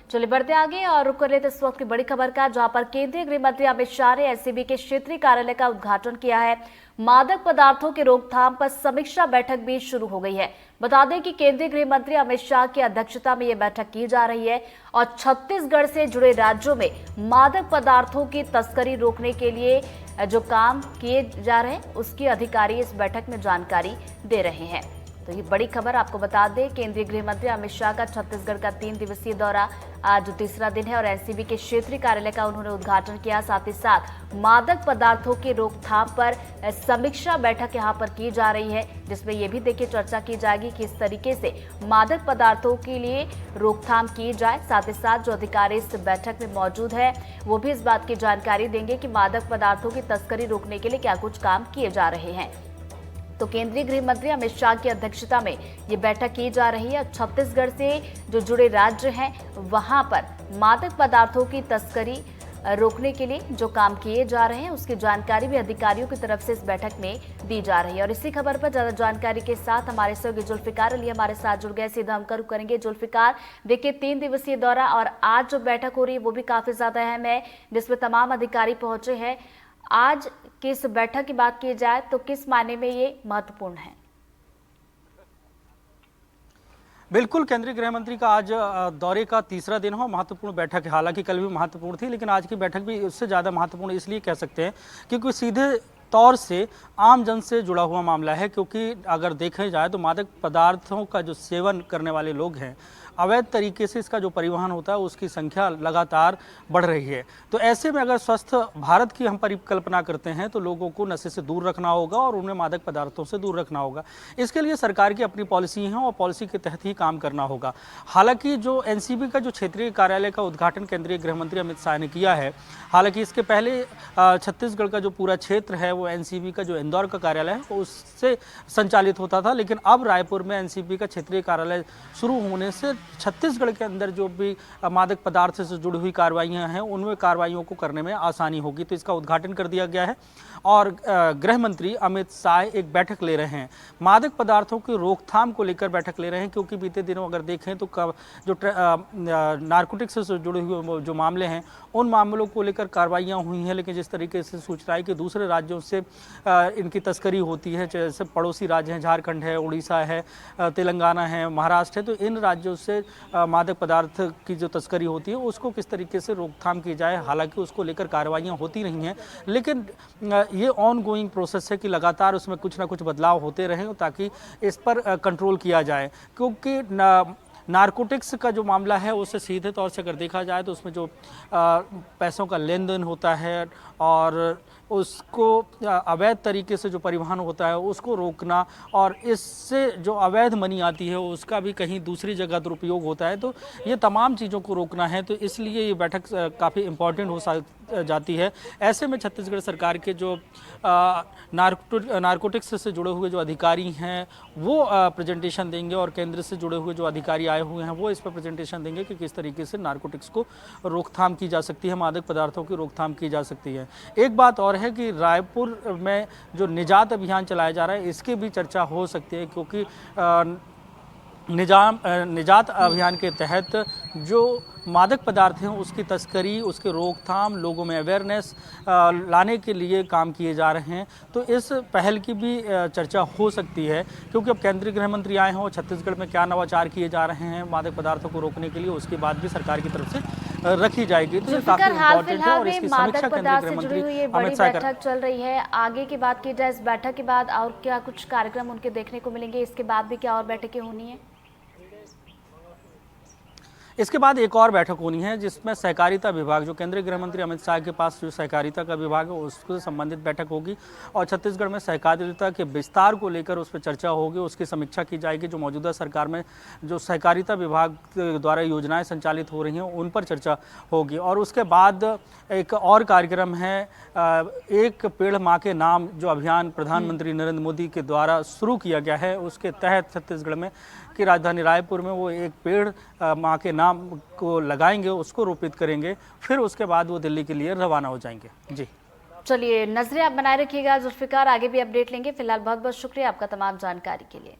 चलिए बढ़ते आगे और रुक कर लेते इस वक्त की बड़ी खबर का, जहां पर केंद्रीय गृह मंत्री अमित शाह ने एनसीबी के क्षेत्रीय कार्यालय का उद्घाटन किया है। मादक पदार्थों की रोकथाम पर समीक्षा बैठक भी शुरू हो गई है। बता दें कि केंद्रीय गृह मंत्री अमित शाह की अध्यक्षता में यह बैठक की जा रही है और छत्तीसगढ़ से जुड़े राज्यों में मादक पदार्थों की तस्करी रोकने के लिए जो काम किए जा रहे हैं उसकी अधिकारी इस बैठक में जानकारी दे रहे हैं। तो ये बड़ी खबर आपको बता दें, केंद्रीय गृह मंत्री अमित शाह का छत्तीसगढ़ का 3 दिवसीय दौरा आज तीसरा दिन है और एनसीबी के क्षेत्रीय कार्यालय का उन्होंने उद्घाटन किया। साथ ही साथ मादक पदार्थों की रोकथाम पर समीक्षा बैठक यहां पर की जा रही है, जिसमें यह भी देखिए चर्चा की जाएगी कि इस तरीके से मादक पदार्थों के लिए रोकथाम की जाए। साथ ही साथ जो अधिकारी इस बैठक में मौजूद है वो भी इस बात की जानकारी देंगे कि मादक पदार्थों की तस्करी रोकने के लिए क्या कुछ काम किए जा रहे हैं। तो केंद्रीय गृह मंत्री अमित शाह की अध्यक्षता में ये बैठक की जा रही है। छत्तीसगढ़ से जो जुड़े राज्य हैं वहां पर मादक पदार्थों की तस्करी रोकने के लिए जो काम किए जा रहे हैं उसकी जानकारी भी अधिकारियों की तरफ से इस बैठक में दी जा रही है। और इसी खबर पर ज्यादा जानकारी के साथ हमारे सहयोगी जुल्फिकार अली हमारे साथ जुड़ गए। सीधा हम करेंगे जुल्फिकार, देखिए 3 दिवसीय दौरा और आज जो बैठक हो रही है वो भी काफी ज्यादा अहम है, जिसमें तमाम अधिकारी पहुंचे हैं। आज की इस बैठक की बात की जाए तो किस मायने में ये महत्वपूर्ण है? बिल्कुल, केंद्रीय गृह मंत्री का आज दौरे का तीसरा दिन हो, महत्वपूर्ण बैठक है। हालांकि कल भी महत्वपूर्ण थी, लेकिन आज की बैठक भी उससे ज़्यादा महत्वपूर्ण इसलिए कह सकते हैं क्योंकि सीधे तौर से आम जन से जुड़ा हुआ मामला है। क्योंकि अगर देखा जाए तो मादक पदार्थों का जो सेवन करने वाले लोग हैं, अवैध तरीके से इसका जो परिवहन होता है उसकी संख्या लगातार बढ़ रही है। तो ऐसे में अगर स्वस्थ भारत की हम परिकल्पना करते हैं तो लोगों को नशे से दूर रखना होगा और उन्हें मादक पदार्थों से दूर रखना होगा। इसके लिए सरकार की अपनी पॉलिसी है और पॉलिसी के तहत ही काम करना होगा। हालांकि जो एनसीबी का जो क्षेत्रीय कार्यालय का उद्घाटन केंद्रीय गृह मंत्री अमित शाह ने किया है, हालांकि इसके पहले छत्तीसगढ़ का जो पूरा क्षेत्र है वो एनसीबी का जो इंदौर का कार्यालय है उससे संचालित होता था, लेकिन अब रायपुर में एनसीबी का क्षेत्रीय कार्यालय शुरू होने से छत्तीसगढ़ के अंदर जो भी मादक पदार्थ से जुड़ी हुई कार्रवाइयां हैं उनमें कार्रवाइयों को करने में आसानी होगी। तो इसका उद्घाटन कर दिया गया है और गृह मंत्री अमित शाह एक बैठक ले रहे हैं, मादक पदार्थों की रोकथाम को लेकर बैठक ले रहे हैं। क्योंकि बीते दिनों अगर देखें तो जो नारकोटिक्स से जुड़े हुए जो मामले हैं उन मामलों को लेकर कार्रवाइयाँ हुई हैं, लेकिन जिस तरीके से सूचना है कि दूसरे राज्यों से इनकी तस्करी होती है, जैसे पड़ोसी राज्य हैं, झारखंड है, उड़ीसा है, तेलंगाना है, महाराष्ट्र है, तो इन राज्यों से मादक पदार्थ की जो तस्करी होती है उसको किस तरीके से रोकथाम की जाए। हालांकि उसको लेकर कार्रवाइयाँ होती रही हैं, लेकिन ये ऑन गोइंग प्रोसेस है कि लगातार उसमें कुछ ना कुछ बदलाव होते रहें ताकि इस पर कंट्रोल किया जाए। क्योंकि नारकोटिक्स का जो मामला है उससे सीधे तौर से अगर देखा जाए तो उसमें जो पैसों का लेन देन होता है और उसको अवैध तरीके से जो परिवहन होता है उसको रोकना और इससे जो अवैध मनी आती है उसका भी कहीं दूसरी जगह दुरुपयोग होता है, तो ये तमाम चीज़ों को रोकना है। तो इसलिए ये बैठक काफ़ी इम्पॉर्टेंट हो जाती है। ऐसे में छत्तीसगढ़ सरकार के जो नारकोटिक्स से जुड़े हुए जो अधिकारी हैं वो प्रेजेंटेशन देंगे और केंद्र से जुड़े हुए जो अधिकारी आए हुए हैं वो इस पर प्रेजेंटेशन देंगे कि किस तरीके से नारकोटिक्स को रोकथाम की जा सकती है, मादक पदार्थों की रोकथाम की जा सकती है। एक बात और है कि रायपुर में जो निजात अभियान चलाया जा रहा है इसकी भी चर्चा हो सकती है, क्योंकि निजात अभियान के तहत जो मादक पदार्थ हैं उसकी तस्करी, उसके रोकथाम, लोगों में अवेयरनेस लाने के लिए काम किए जा रहे हैं। तो इस पहल की भी चर्चा हो सकती है, क्योंकि अब केंद्रीय गृह मंत्री आए हैं और छत्तीसगढ़ में क्या नवाचार किए जा रहे हैं मादक पदार्थों को रोकने के लिए उसकी बात भी सरकार की तरफ से रखी जाएगी। तो काफी इम्पोर्टेंट है और इसकी समीक्षा केंद्रीय गृह मंत्री अमित शाह बैठक चल रही है। आगे की बात की जाए, इस बैठक के बाद और क्या कुछ कार्यक्रम उनके देखने को मिलेंगे? इसके बाद भी क्या और बैठकें होनी है? इसके बाद एक और बैठक होनी है जिसमें सहकारिता विभाग, जो केंद्रीय गृह मंत्री अमित शाह के पास जो सहकारिता का विभाग है उससे संबंधित बैठक होगी और छत्तीसगढ़ में सहकारिता के विस्तार को लेकर उस पर चर्चा होगी, उसकी समीक्षा की जाएगी। जो मौजूदा सरकार में जो सहकारिता विभाग द्वारा योजनाएं संचालित हो रही हैं उन पर चर्चा होगी। और उसके बाद एक और कार्यक्रम है, एक पेड़ माँ के नाम, जो अभियान प्रधानमंत्री नरेंद्र मोदी के द्वारा शुरू किया गया है उसके तहत छत्तीसगढ़ में की राजधानी रायपुर में वो एक पेड़ माँ के नाम को लगाएंगे, उसको रोपित करेंगे, फिर उसके बाद वो दिल्ली के लिए रवाना हो जाएंगे। जी चलिए, नजरें आप बनाए रखिएगा जुल्फिकार, आगे भी अपडेट लेंगे। फिलहाल बहुत बहुत शुक्रिया आपका तमाम जानकारी के लिए।